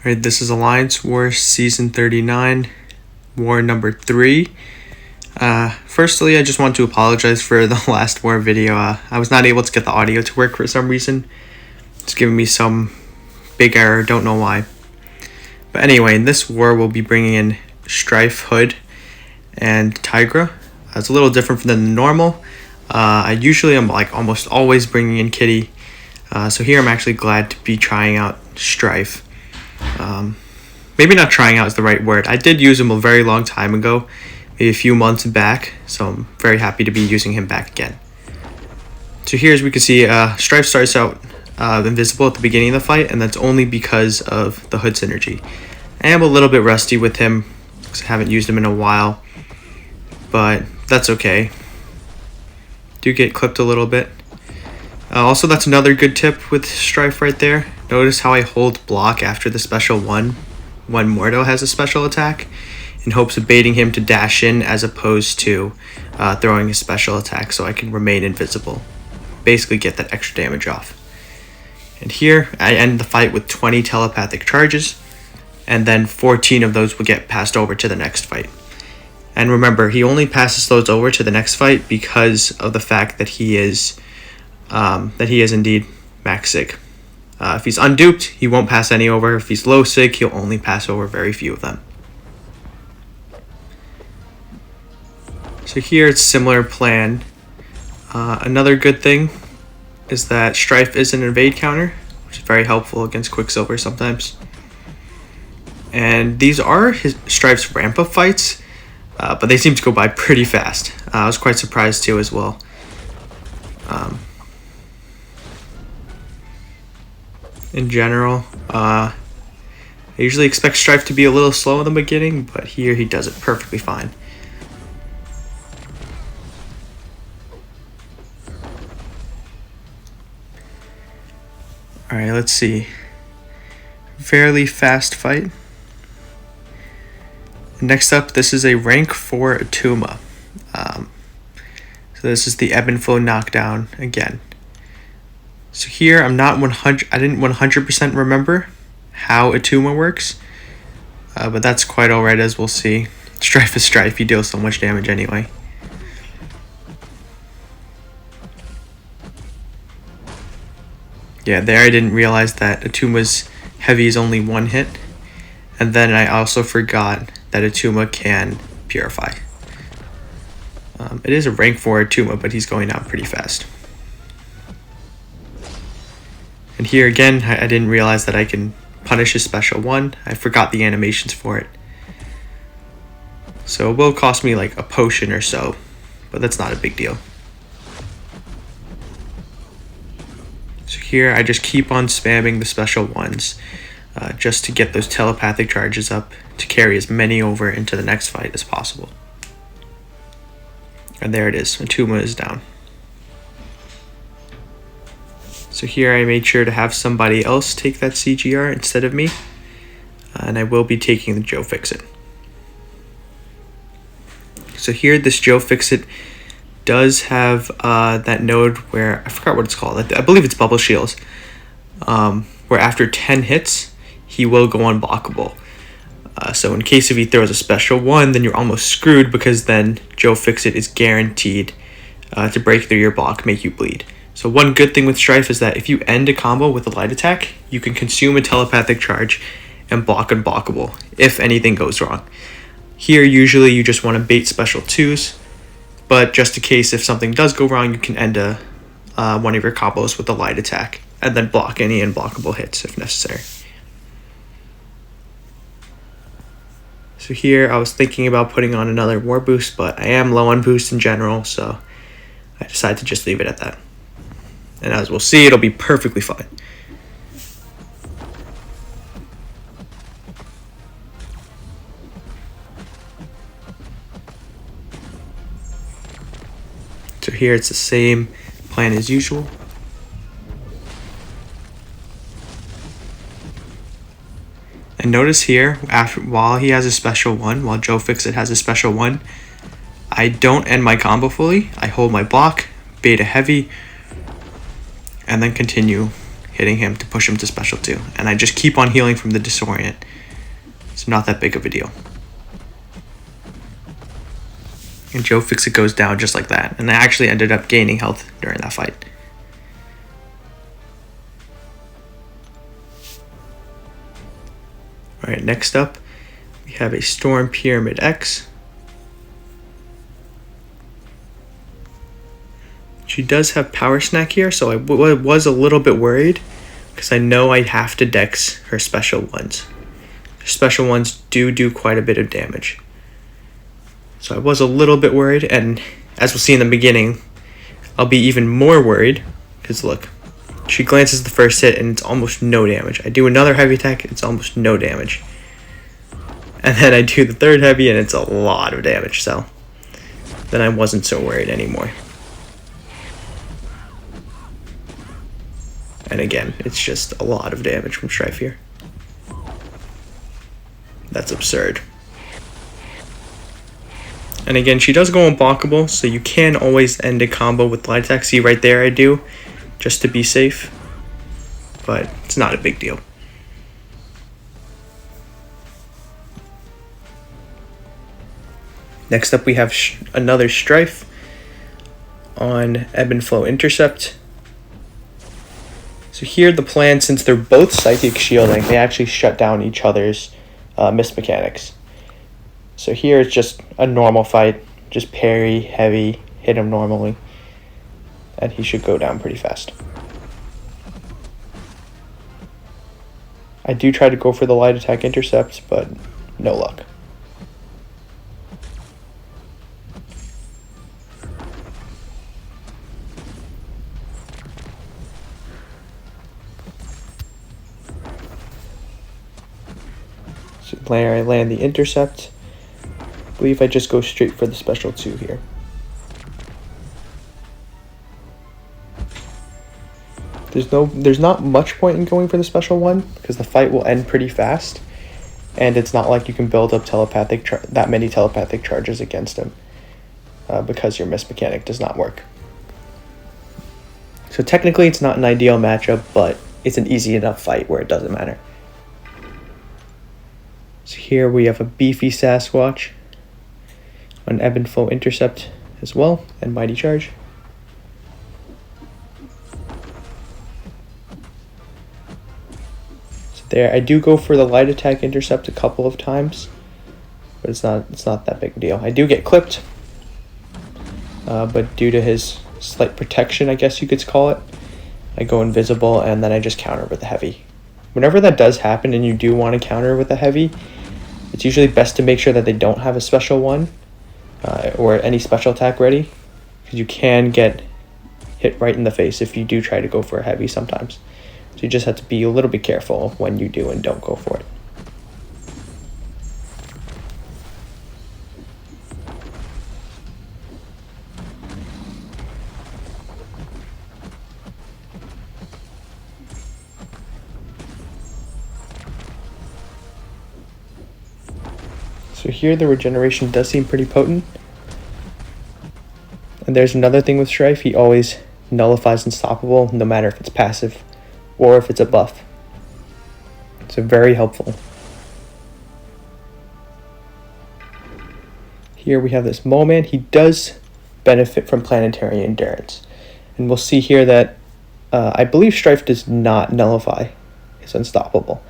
Alright, this is Alliance War Season 39, War number 3. Firstly, I just want to apologize for the last war video. I was not able to get the audio to work for some reason. It's giving me some big error, don't know why. But anyway, in this war, we'll be bringing in Stryfe, Hood, and Tigra. It's a little different than normal. I usually am like almost always bringing in Kitty. So here I'm actually glad to be trying out Stryfe. Maybe not trying out is the right word. I did use him a very long time ago, maybe a few months back, so I'm very happy to be using him back again. So here, as we can see, Stryfe starts out invisible at the beginning of the fight, and that's only because of the Hood synergy. I am a little bit rusty with him because I haven't used him in a while, but that's okay. Do get clipped a little bit. Also, that's another good tip with Stryfe right there. Notice how I hold block after the special one when Mordo has a special attack, in hopes of baiting him to dash in as opposed to throwing a special attack so I can remain invisible. Basically get that extra damage off. And here, I end the fight with 20 telepathic charges, and then 14 of those will get passed over to the next fight. And remember, he only passes those over to the next fight because of the fact that he is indeed max sig. If he's unduped, he won't pass any over. If he's low sig, he'll only pass over very few of them. So here it's a similar plan. Another good thing is that Stryfe is an evade counter, which is very helpful against Quicksilver sometimes. And these are Stryfe's ramp up fights, but they seem to go by pretty fast. I was quite surprised too as well. In general, I usually expect Stryfe to be a little slow in the beginning, but here he does it perfectly fine. Alright, let's see. Fairly fast fight. Next up, this is a rank 4 Atuma. So this is the ebb and flow knockdown again. So here I'm not 100. I didn't 100% remember how Atuma works, but that's quite alright, as we'll see. Stryfe is Stryfe. He deals so much damage anyway. Yeah, there I didn't realize that Atuma's heavy is only one hit, and then I also forgot that Atuma can purify. It is a rank 4 Atuma, but he's going out pretty fast. And here again, I didn't realize that I can punish his special one. I forgot the animations for it. So it will cost me like a potion or so, but that's not a big deal. So here I just keep on spamming the special ones just to get those telepathic charges up to carry as many over into the next fight as possible. And there it is, Atuma is down. So here I made sure to have somebody else take that CGR instead of me, and I will be taking the Joe Fixit. So here this Joe Fixit does have that node where, I forgot what it's called, I believe it's Bubble Shields, where after 10 hits, he will go unblockable. So in case if he throws a special one, then you're almost screwed, because then Joe Fixit is guaranteed to break through your block, make you bleed. So one good thing with Stryfe is that if you end a combo with a light attack, you can consume a telepathic charge and block unblockable if anything goes wrong. Here usually you just want to bait special 2s, but just in case if something does go wrong, you can end one of your combos with a light attack and then block any unblockable hits if necessary. So here I was thinking about putting on another war boost, but I am low on boost in general, so I decided to just leave it at that. And as we'll see, it'll be perfectly fine. So here it's the same plan as usual. And notice here, while he has a special one, while Joe Fixit has a special one, I don't end my combo fully. I hold my block, bait a heavy, and then continue hitting him to push him to special 2. And I just keep on healing from the disorient. It's not that big of a deal. And Joe Fixit goes down just like that. And I actually ended up gaining health during that fight. Alright, next up, we have a Storm Pyramid X. She does have Power Snack here, so I was a little bit worried because I know I'd have to dex her special ones. Her special ones do quite a bit of damage. So I was a little bit worried, and as we'll see in the beginning, I'll be even more worried because look, she glances the first hit and it's almost no damage. I do another heavy attack, it's almost no damage. And then I do the third heavy and it's a lot of damage, so then I wasn't so worried anymore. And again, it's just a lot of damage from Stryfe here. That's absurd. And again, she does go unblockable, so you can always end a combo with light attack. See right there I do, just to be safe. But it's not a big deal. Next up we have another Stryfe on Ebb and Flow Intercept. So here the plan, since they're both psychic shielding, they actually shut down each other's missed mechanics. So here it's just a normal fight, just parry, heavy, hit him normally, and he should go down pretty fast. I do try to go for the light attack intercepts, but no luck. So there I land the intercept. I believe I just go straight for the special 2 here. There's not much point in going for the special 1 because the fight will end pretty fast, and it's not like you can build up that many telepathic charges against him because your miss mechanic does not work. So technically it's not an ideal matchup, but it's an easy enough fight where it doesn't matter. So here we have a beefy Sasquatch on Ebb and Flow Intercept as well, and Mighty Charge. So there, I do go for the light attack intercept a couple of times, but it's not that big a deal. I do get clipped, but due to his slight protection, I guess you could call it, I go invisible and then I just counter with the heavy. Whenever that does happen and you do want to counter with a heavy, it's usually best to make sure that they don't have a special 1 or any special attack ready, because you can get hit right in the face if you do try to go for a heavy sometimes. So you just have to be a little bit careful of when you do and don't go for it. So here the regeneration does seem pretty potent. And there's another thing with Stryfe, he always nullifies Unstoppable, no matter if it's passive or if it's a buff. So very helpful. Here we have this Mole Man. He does benefit from Planetary Endurance. And we'll see here that I believe Stryfe does not nullify his Unstoppable.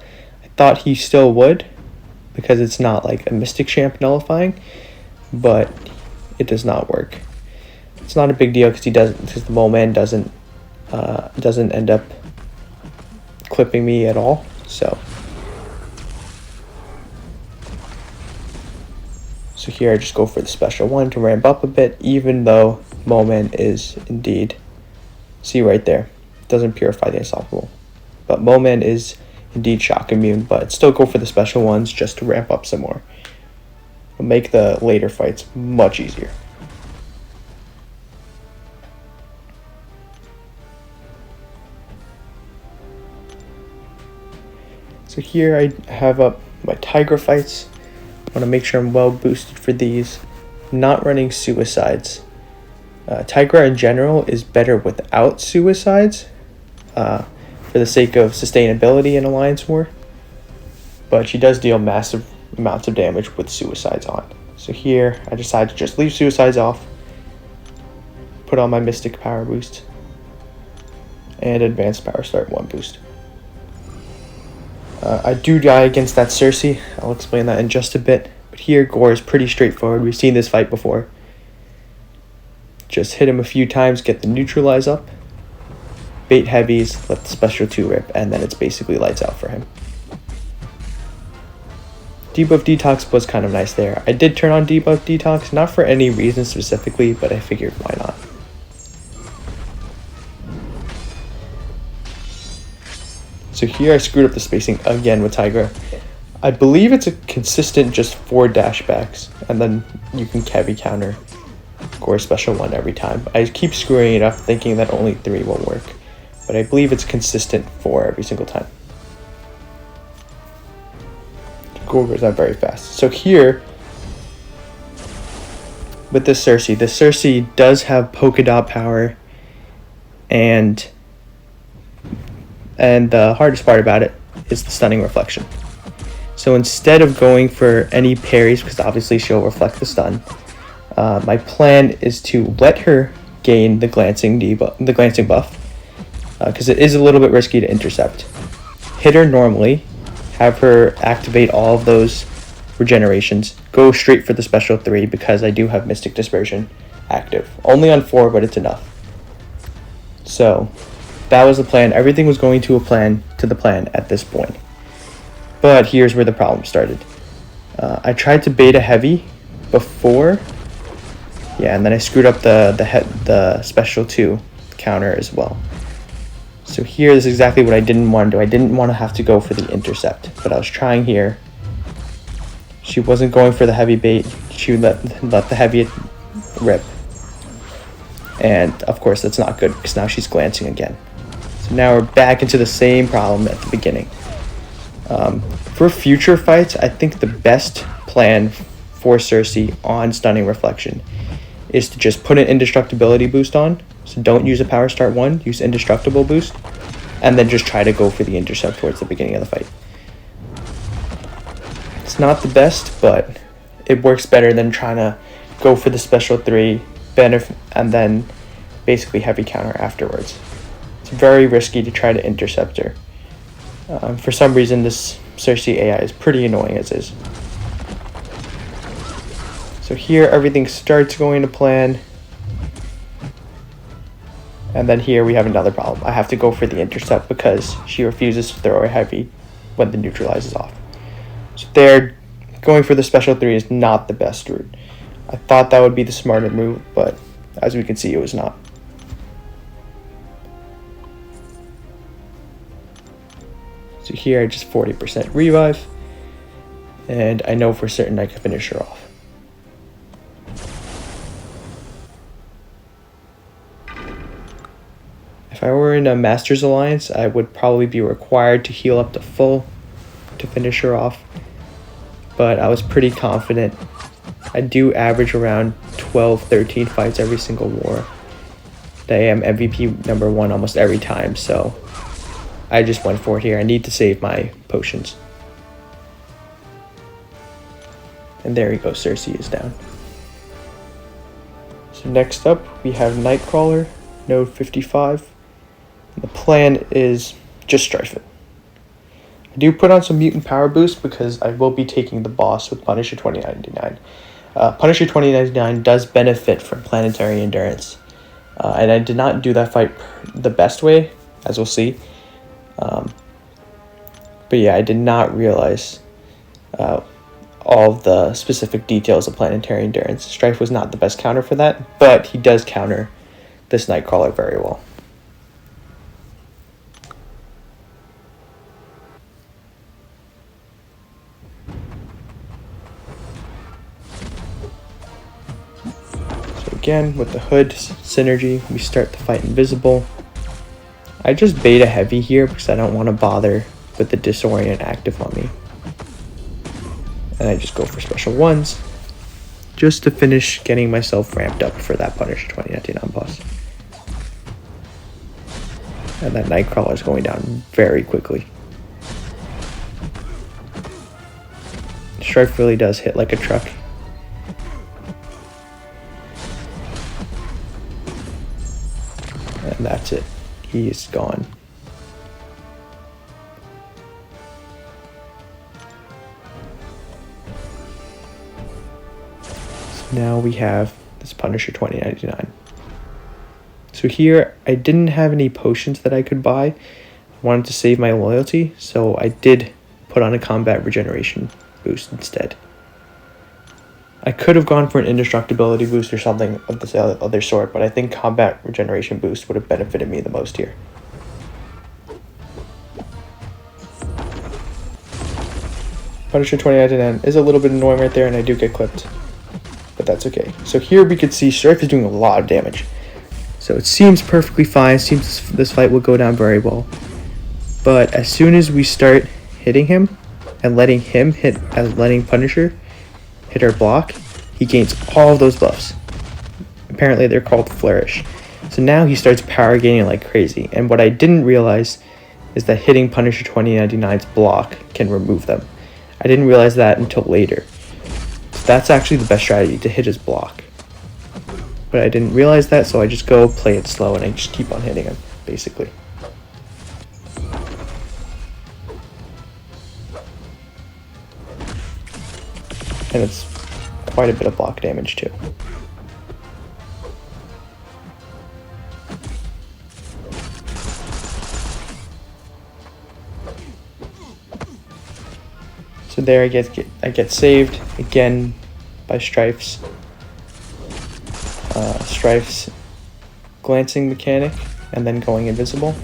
I thought he still would, because it's not like a Mystic Champ nullifying, but it does not work. It's not a big deal because the Mole Man doesn't end up clipping me at all. So here I just go for the special 1 to ramp up a bit, even though Mole Man is indeed, see right there, doesn't purify the Unstoppable, but Mole Man is indeed shock immune, but still go for the special ones just to ramp up some more. It'll make the later fights much easier. So here I have up my Tigra fights. I want to make sure I'm well boosted for these. Not running suicides. Tigra in general is better without suicides. for the sake of sustainability in Alliance War. But she does deal massive amounts of damage with Suicides on. So here, I decided to just leave Suicides off, put on my Mystic Power boost, and Advanced Power Start 1 boost. I do die against that Cersei. I'll explain that in just a bit. But here, Gore is pretty straightforward. We've seen this fight before. Just hit him a few times, get the neutralize up, bait heavies, let the special 2 rip, and then it's basically lights out for him. Debuff Detox was kind of nice there. I did turn on Debuff Detox, not for any reason specifically, but I figured why not. So here I screwed up the spacing again with Tigra. I believe it's a consistent just 4 dashbacks, and then you can heavy counter Gore special 1 every time. I keep screwing it up thinking that only 3 will work, but I believe it's consistent 4 every single time. Gore is not very fast. So here, with the Cersei does have polka dot power, and the hardest part about it is the stunning reflection. So instead of going for any parries, because obviously she'll reflect the stun, my plan is to let her gain the glancing buff, because it is a little bit risky to intercept. Hit her normally, have her activate all of those regenerations, go straight for the special 3 because I do have Mystic Dispersion active. Only on 4, but it's enough. So that was the plan. Everything was going to the plan at this point. But here's where the problem started. I tried to beta heavy before. Yeah, and then I screwed up the special 2 counter as well. So here is exactly what I didn't want to do. I didn't want to have to go for the intercept, but I was trying here. She wasn't going for the heavy bait. She let the heavy rip. And of course that's not good because now she's glancing again. So now we're back into the same problem at the beginning. For future fights, I think the best plan for Cersei on Stunning Reflection is to just put an Indestructibility boost on. So don't use a Power Start 1, use Indestructible boost, and then just try to go for the intercept towards the beginning of the fight. It's not the best, but it works better than trying to go for the special 3, benefit, and then basically heavy counter afterwards. It's very risky to try to intercept her. For some reason, this Cersei AI is pretty annoying as is. So here, everything starts going to plan. And then here we have another problem. I have to go for the intercept because she refuses to throw her heavy when the neutralize is off. So there, going for the special 3 is not the best route. I thought that would be the smarter move, but as we can see, it was not. So here I just 40% revive, and I know for certain I can finish her off. If I were in a Masters Alliance, I would probably be required to heal up to full to finish her off, but I was pretty confident. I do average around 12-13 fights every single war. I am MVP number 1 almost every time, so I just went for it here. I need to save my potions. And there we go, Cersei is down. So next up, we have Nightcrawler, node 55. The plan is just Stryfe it. I do put on some mutant power boost because I will be taking the boss with Punisher 2099. Punisher 2099 does benefit from planetary endurance. And I did not do that fight the best way, as we'll see. But yeah, I did not realize all of the specific details of planetary endurance. Stryfe was not the best counter for that, but he does counter this Nightcrawler very well. So again, with the hood synergy, we start the fight invisible. I just beta heavy here because I don't want to bother with the disorient active on me. And I just go for special 1s just to finish getting myself ramped up for that Punisher 2099 boss. And that Nightcrawler is going down very quickly. Stryfe really does hit like a truck. And that's it. He is gone. So now we have this Punisher 2099. So here, I didn't have any potions that I could buy. I wanted to save my loyalty, so I did put on a combat regeneration boost instead. I could have gone for an indestructibility boost or something of this other sort, but I think combat regeneration boost would have benefited me the most here. Punisher 2099 is a little bit annoying right there, and I do get clipped, but that's okay. So here we could see Stryfe is doing a lot of damage. So it seems perfectly fine. It seems this fight will go down very well. But as soon as we start hitting him and letting Punisher hit our block, he gains all of those buffs. Apparently they're called Flourish. So now he starts power gaining like crazy. And what I didn't realize is that hitting Punisher 2099's block can remove them. I didn't realize that until later. So that's actually the best strategy, to hit his block. But I didn't realize that, so I just go play it slow and I just keep on hitting him, basically. And it's quite a bit of block damage too. So there I get saved again by Stryfe's glancing mechanic and then going invisible.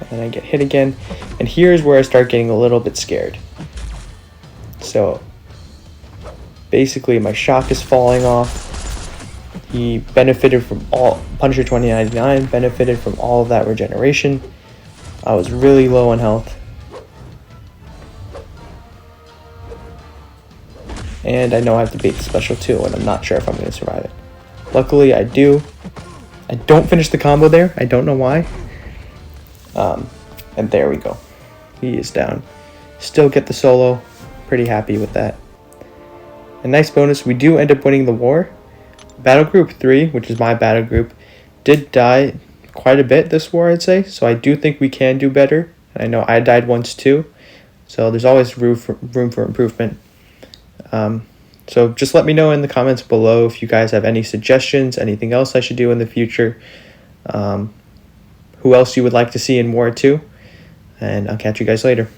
And then I get hit again, and here's where I start getting a little bit scared. So basically my shock is falling off. He benefited from Punisher 2099 benefited from all of that regeneration. I was really low on health. And I know I have to bait the special too, and I'm not sure if I'm going to survive it. Luckily, I do. I don't finish the combo there. I don't know why. And there we go. He is down. Still get the solo. Pretty happy with that. A nice bonus, we do end up winning the war. Battle Group 3, which is my battle group, did die quite a bit this war, I'd say. So I do think we can do better. I know I died once too. So there's always room for improvement. So just let me know in the comments below if you guys have any suggestions, anything else I should do in the future, who else you would like to see in War 2, and I'll catch you guys later.